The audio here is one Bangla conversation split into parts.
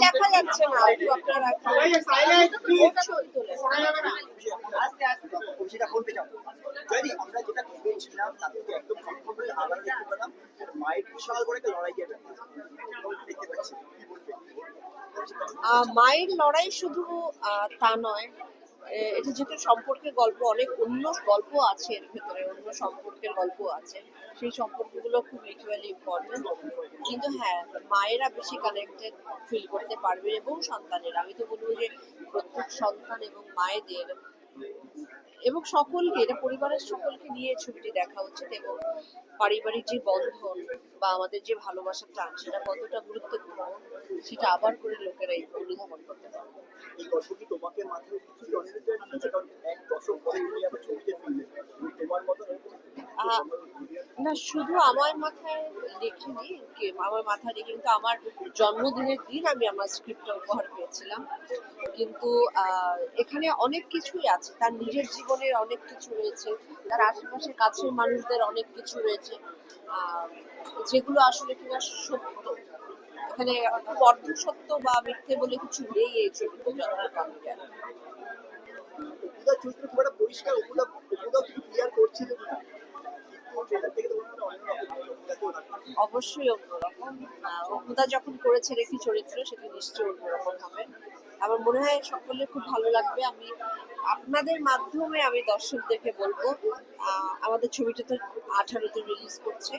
দেখা যাচ্ছে না, একটু আপনারা ছবি তোলেন। সেটা বলতে চাও যদি আমরা যেটা ভেবেছিলাম তার থেকে একদম সম্পূর্ণ আলাদা দেখতে পেলাম মায়ের বিশাল করে একটা লড়াই দেখতে পাচ্ছি কি বলবে? মায়ের লড়াই শুধু তা নয়, এটা যেহেতু সম্পর্কের গল্প, অনেক অন্য গল্প আছে এর ভেতরে, অন্য সম্পর্কের গল্প আছে, সেই সম্পর্কগুলো খুব ইকুয়ালি ইম্পর্টেন্ট। কিন্তু হ্যাঁ, মায়েরা বেশি কানেক্টেড ফিল করতে পারবে এবং সন্তানেরা, আমি তো বলবো যে প্রত্যেক সন্তান এবং মায়েদের এবং সকলকে, এটা পরিবারের সকলকে নিয়ে ছবিটি দেখা উচিত। এবং পারিবারিক যে বন্ধন বা আমাদের যে ভালোবাসার টান, সেটা কতটা গুরুত্বপূর্ণ সেটা আবার করে লোকেরা অনুধাবন করতে পারবে। এই গল্পটি তোমাকে মাথায় কিছু অনেক কারণ এক দশক পরে তুমি আবার ছবিতে ফিরলে তোমার মতো আহ, না, শুধু আমার মাথায় লেখিনি, আমার মাথায় রেখে কিন্তু আমার জন্মদিনের দিন আমি আমার স্ক্রিপ্টটা উপহার পেয়েছিলাম। কিন্তু এখানে অনেক কিছুই আছে, তার নিজের জীবনের অনেক কিছু রয়েছে, তার আশেপাশে কাছের মানুষদের অনেক কিছু রয়েছে, যেগুলো আসলে কিনা সত্য। এখানে খুব অর্ধ সত্য বা মিথ্যে বলে কিছু নেই এই ছবিতে, যতটুকু আমি জানি। অপুদার চরিত্র খুব একটা পরিষ্কার অপুদাও কিছু ক্লিয়ার করছিল না কিন্তু ট্রেলার থেকে তোমার অন্যরকম অবশ্যই অন্যরকম। অপুদা যখন করেছে একটি চরিত্র, সেটি নিশ্চয়ই অন্যরকম হবে। আমার মনে হয় সকলের খুব ভালো লাগবে। আমি আপনাদের মাধ্যমে আমি দর্শকদেরকে বলবো, আমাদের ছবিটা তো 18-তে রিলিজ করছে।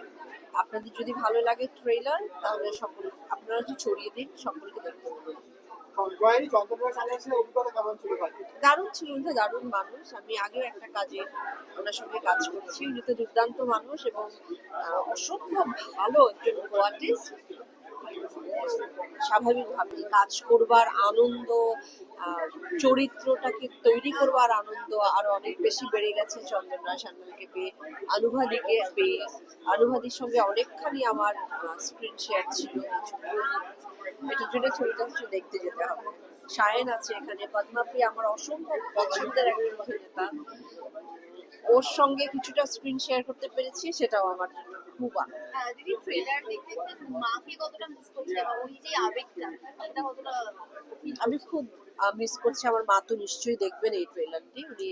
আপনাদের যদি ভালো লাগে ট্রেলার, তাহলে সকল আপনারা একটু ছড়িয়ে দিন, সকলকে দেখতে বলুন। দারুণ ছিল, উনি দারুণ মানুষ। আমি আগেও একটা কাজে ওনার সঙ্গে কাজ করছি, উনি তো দুর্দান্ত মানুষ এবং অসম্ভব ভালো একজন কোয়ার্টিস্ট। স্বাভাবিকভাবেই কাজ করবার আনন্দ, চরিত্রটাকে তৈরি করবার আনন্দ আরো অনেক বেশি বেড়ে গেছে চন্দনরা সান্যালকে পেয়ে, অনুভাদিকে পেয়ে। অনুভাদির সঙ্গে অনেকখানি আমার স্ক্রিন শেয়ার ছিল এই ছবিতে। এটার জন্য ছবিটা হচ্ছে দেখতে যেতে হবে। সায়ন আছে এখানে, পদ্মাপ্রিয়া আমার অসম্ভব পছন্দের একজন অভিনেতা, ওর সঙ্গে কিছুটা স্ক্রিন শেয়ার করতে পেরেছি, সেটাও আমার জন্য খুব দিদি ট্রেলার দেখতে মাকে কতটা মিস করছে বা ওই যে আবেগটা সেটা কতটা আমি খুব মিস করছি। আমার মা তো নিশ্চয়ই দেখবেন এই ট্রেলারটি, উনি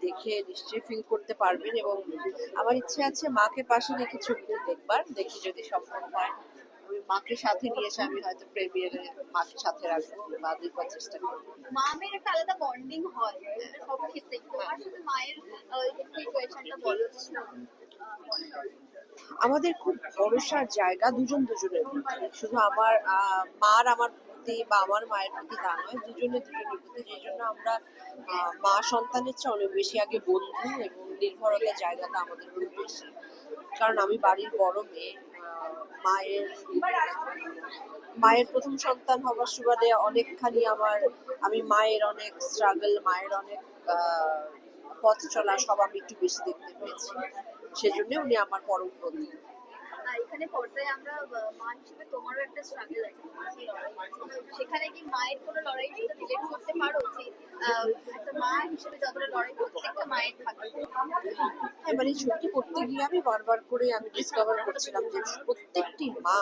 দেখে নিশ্চয়ই ফিল করতে পারবেন। এবং আমার ইচ্ছে আছে মাকে পাশে রেখে ছবিটা দেখবার, দেখি যদি সম্ভব হয় আমি মাকে সাথে নিয়ে এসে আমি হয়তো প্রেমিয়ারে মাকে সাথে রাখবো বা দেখবার চেষ্টা করবো। মা মেয়ের একটা আলাদা বন্ডিং হয় সব ক্ষেত্রে, তোমার সাথে মায়ের ইকুয়েশনটা বলো। আমাদের খুব ভরসার জায়গা দুজন দুজনের মধ্যে, শুধু আমার মার আমার প্রতি বা আমার মায়ের প্রতি তা নয়, দুজনের প্রতি। যেই জন্য আমরা মা সন্তানের চেয়ে অনেক বেশি আগে বন্ধু, এবং নির্ভরতার জায়গাটা আমাদের খুব বেশি। কারণ আমি বাড়ির বড় মেয়ে, মায়ের মায়ের প্রথম সন্তান হবার সুবাদে অনেকখানি আমি মায়ের অনেক স্ট্রাগল, মায়ের অনেক পথ চলা সব আমি একটু বেশি দেখতে পেয়েছি। সেজন্য উনি আমার পরম বন্ধু। এখানে পর্দায় আমরা মা হিসেবে তোমারও একটা স্ট্রাগল আছে, সেখানে কি মায়ের কোনো লড়াই রিলেট করতে পারো যে একটা মা হিসেবে যতটা লড়াই প্রত্যেকটা মায়ের থাকে? হ্যাঁ, মানে ছবিটি করতে গিয়ে আমি বারবার করে আমি ডিসকভার করছিলাম যে প্রত্যেকটি মা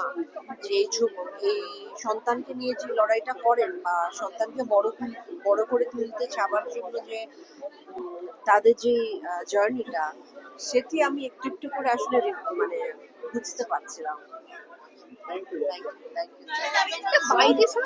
যে এই সন্তানকে নিয়ে যে লড়াইটা করেন বা সন্তানকে বড় করে তুলতে চাবার জন্য যে তাদের যে জার্নিটা, সেটি আমি একটু একটু করে আসলে মানে বুঝতে পারছিলাম। Thank you.